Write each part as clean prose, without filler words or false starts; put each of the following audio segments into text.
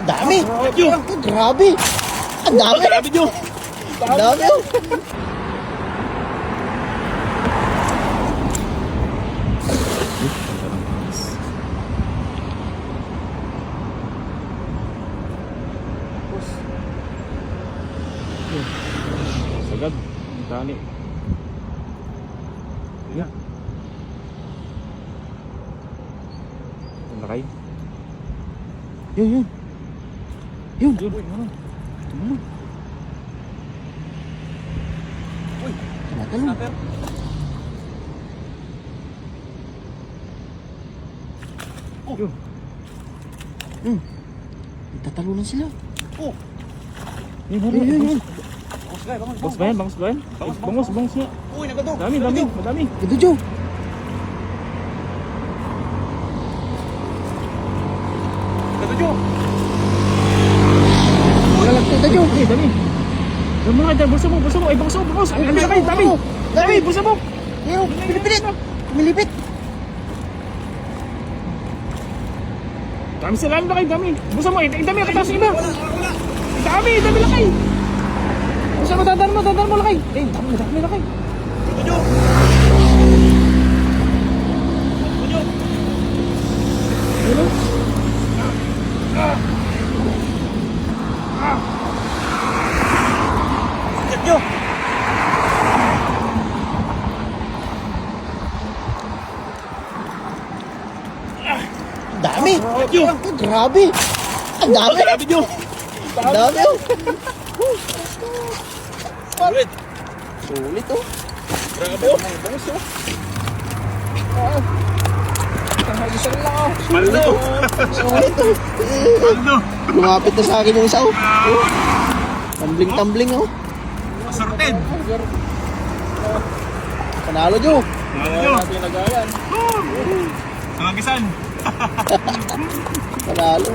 Dami! Grabe! Ang dami! Grabe nyo! Ang dami! Sagad. Ang tali. Nga. Ang lakay. Yun, yun. Yun. Yun. Ano? Ano? Tumatalon. Yun. Itatalunan sila. Yun, Yun, yun, yun. Bangus ba yan? Bangus ba yan? Bangus nga. Uy, nagadog. Dami. Madami. Ito, Joe. Nagadog, Joe. Lalagto, ito, Joe. Dami. Dami mo kayo. Bulsa mo. Ay, bangus. Ang lakay. Dami. Bulsa mo. Pero, pinipilit. Kumilipit. Dami sila. Ang lakay. Dami. Bulsa mo. Dami. Kataas iba. Wala. Dami lakay. Bulsa mo. Dadaan mo lakay. Dami lakay. Nagadog, Joe. Nagadog. Ano? Nagadog, Joe. Dami! Joe. Grabe! Ang dami! Grabe nyo. Ang dami! Oh. Sulit. Sulit, oh. Grabe, oh. Bangus, oh. Maldo. Sulit, oh. Maldo. Lumapit na sa akin yung isa, oh. Tumbling, oh. Sorted. Panalo, Joe. Maldo. Natin nagayan. Sangagisan. Panalo.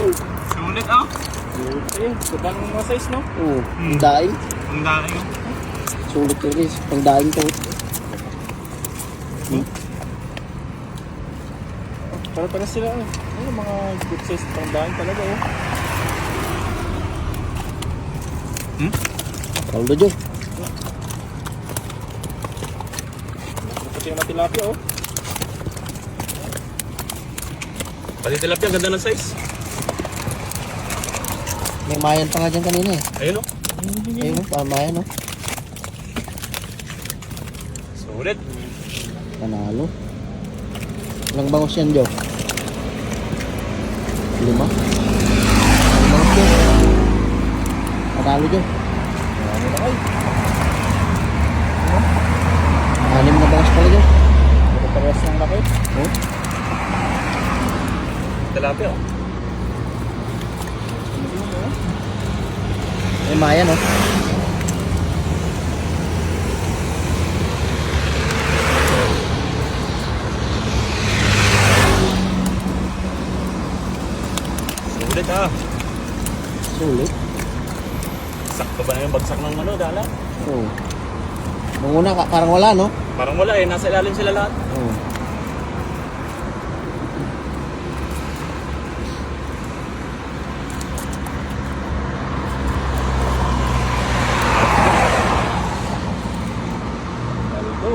Sulit, oh. Ayun. Ganda ng mga size, no? Oh, ang daing. Ang dami, oh. Sulit yun, guys. Pang daing to. Para sila, ano, mga good size pang dahil talaga, oh. Panalo, Joe. Pati yung mga tilapia, oh. Pati tilapia, ganda ng size. May mayan pa nga dyan kanina, eh. Ayun, oh. Ayun, oh. Mayan, oh. Sulit. Panalo. Ilang bangus yan, Joe? 5? Ilang bangus, Joe? Panalo, Joe. Ano na kayo? 6 na bangus pala, Joe. Ito parehas ng laki. Oh. Tilapia, oh. May mayan, oh. Sulit, ah. Sulit. Sakto ba na yung bagsak ng ano, dala? Oh. Nung una, parang wala, no? Parang wala, eh. Nasa ilalim sila lahat. Oh. Ito.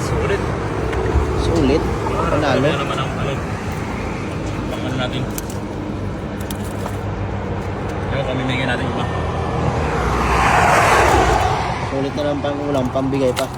Sulit. Sulit. Panalo. Ano naman ang ano? Ano natin? Kaya pamimigay natin iba. Sulit na lang pang ulam, pambigay pa.